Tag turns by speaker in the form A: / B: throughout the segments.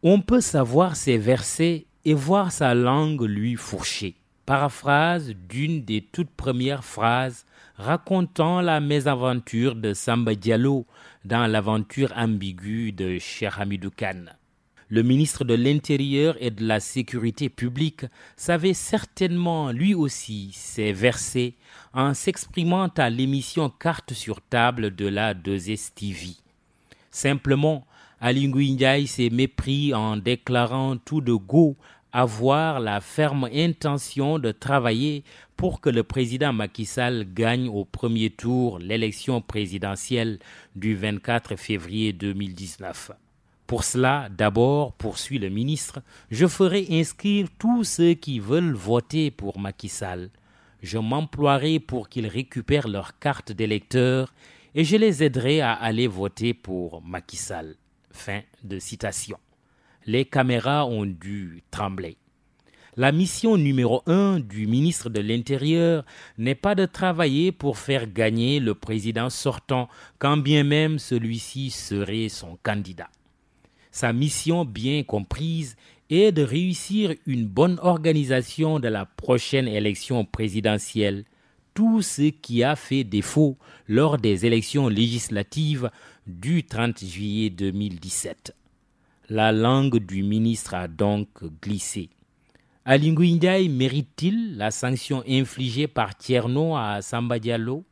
A: On peut savoir ses versets et voir sa langue lui fourcher. Paraphrase d'une des toutes premières phrases racontant la mésaventure de Samba Diallo dans l'aventure ambiguë de Cheikh Hamidou Kane. Le ministre de l'Intérieur et de la Sécurité publique savait certainement lui aussi ses versets en s'exprimant à l'émission Carte sur table de la 2STV. Simplement, Aly Ngouille Ndiaye s'est mépris en déclarant tout de go avoir la ferme intention de travailler pour que le président Macky Sall gagne au premier tour l'élection présidentielle du 24 février 2019. Pour cela, d'abord, poursuit le ministre, je ferai inscrire tous ceux qui veulent voter pour Macky Sall. Je m'emploierai pour qu'ils récupèrent leur carte d'électeur et je les aiderai à aller voter pour Macky Sall. Fin de citation. Les caméras ont dû trembler. La mission numéro 1 du ministre de l'Intérieur n'est pas de travailler pour faire gagner le président sortant, quand bien même celui-ci serait son candidat. Sa mission bien comprise est de réussir une bonne organisation de la prochaine élection présidentielle, tout ce qui a fait défaut lors des élections législatives du 30 juillet 2017. La langue du ministre a donc glissé. Aly Ngouille Ndiaye mérite-t-il la sanction infligée par Thierno à Samba Diallo?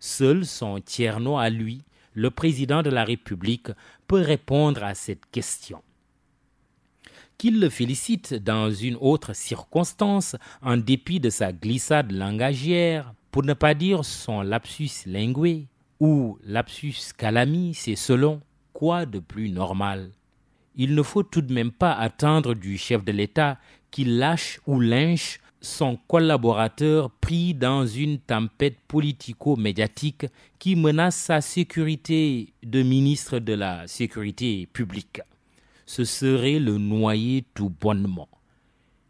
A: Seul son Thierno à lui, le président de la République, peut répondre à cette question. Qu'il le félicite dans une autre circonstance, en dépit de sa glissade langagière, pour ne pas dire son lapsus lingué, ou lapsus calami, c'est selon, quoi de plus normal? Il ne faut tout de même pas attendre du chef de l'État qu'il lâche ou lynche son collaborateur pris dans une tempête politico-médiatique qui menace sa sécurité de ministre de la Sécurité publique. Ce serait le noyer tout bonnement.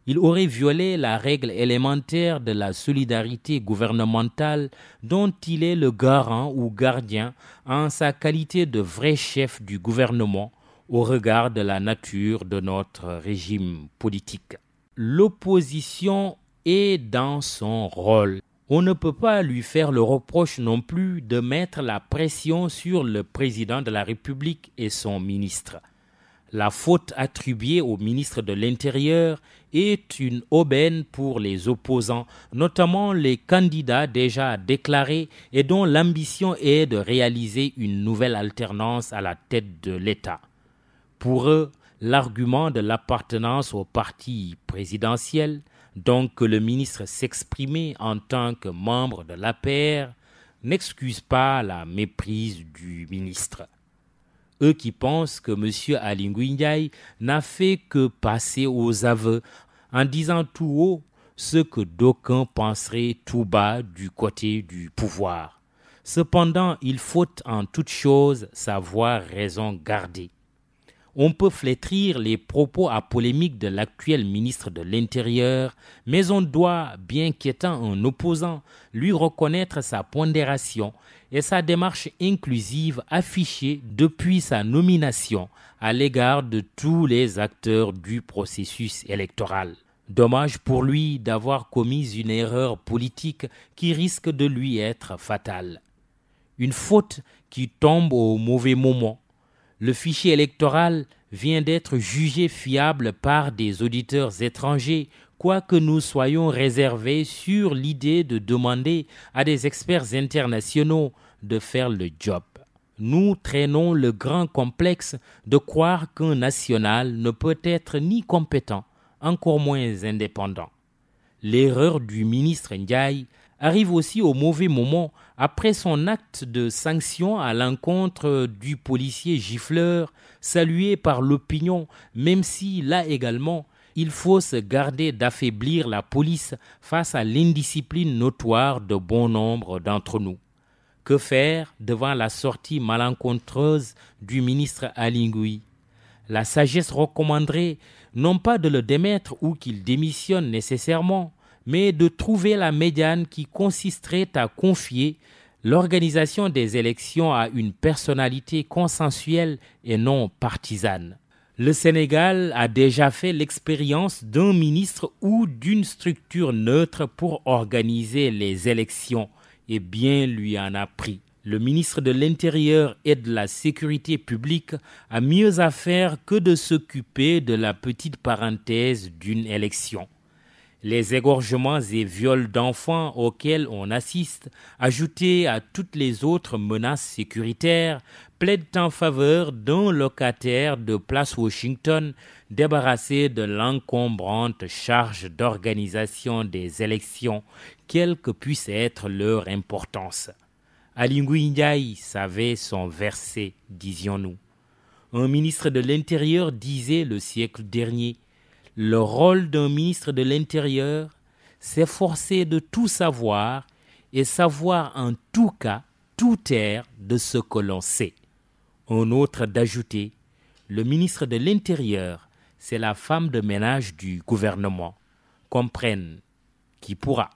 A: Il aurait violé la règle élémentaire de la solidarité gouvernementale dont il est le garant ou gardien en sa qualité de vrai chef du gouvernement au regard de la nature de notre régime politique. L'opposition est dans son rôle. On ne peut pas lui faire le reproche non plus de mettre la pression sur le président de la République et son ministre. La faute attribuée au ministre de l'Intérieur est une aubaine pour les opposants, notamment les candidats déjà déclarés et dont l'ambition est de réaliser une nouvelle alternance à la tête de l'État. Pour eux, l'argument de l'appartenance au parti présidentiel, donc que le ministre s'exprimait en tant que membre de l'APR, n'excuse pas la méprise du ministre. Eux qui pensent que M. Aly Ngouille Ndiaye n'a fait que passer aux aveux en disant tout haut ce que d'aucuns penseraient tout bas du côté du pouvoir. Cependant, il faut en toute chose savoir raison garder. On peut flétrir les propos à polémique de l'actuel ministre de l'Intérieur, mais on doit, bien qu'étant un opposant, lui reconnaître sa pondération et sa démarche inclusive affichée depuis sa nomination à l'égard de tous les acteurs du processus électoral. Dommage pour lui d'avoir commis une erreur politique qui risque de lui être fatale. Une faute qui tombe au mauvais moment. Le fichier électoral vient d'être jugé fiable par des auditeurs étrangers, quoique nous soyons réservés sur l'idée de demander à des experts internationaux de faire le job. Nous traînons le grand complexe de croire qu'un national ne peut être ni compétent, encore moins indépendant. L'erreur du ministre Ndiaye arrive aussi au mauvais moment après son acte de sanction à l'encontre du policier gifleur salué par l'opinion, même si, là également, il faut se garder d'affaiblir la police face à l'indiscipline notoire de bon nombre d'entre nous. Que faire devant la sortie malencontreuse du ministre Aly Ngouille? La sagesse recommanderait non pas de le démettre ou qu'il démissionne nécessairement, mais de trouver la médiane qui consisterait à confier l'organisation des élections à une personnalité consensuelle et non partisane. Le Sénégal a déjà fait l'expérience d'un ministre ou d'une structure neutre pour organiser les élections et bien lui en a pris. Le ministre de l'Intérieur et de la Sécurité publique a mieux à faire que de s'occuper de la petite parenthèse d'une élection. Les égorgements et viols d'enfants auxquels on assiste, ajoutés à toutes les autres menaces sécuritaires, plaident en faveur d'un locataire de Place Washington débarrassé de l'encombrante charge d'organisation des élections, quelle que puisse être leur importance. Aly Ngouille Ndiaye savait son verset, disions-nous. Un ministre de l'Intérieur disait le siècle dernier: le rôle d'un ministre de l'Intérieur, s'efforcer de tout savoir et savoir en tout cas tout taire de ce que l'on sait. Un autre d'ajouter: le ministre de l'Intérieur, c'est la femme de ménage du gouvernement. Comprenne qui pourra.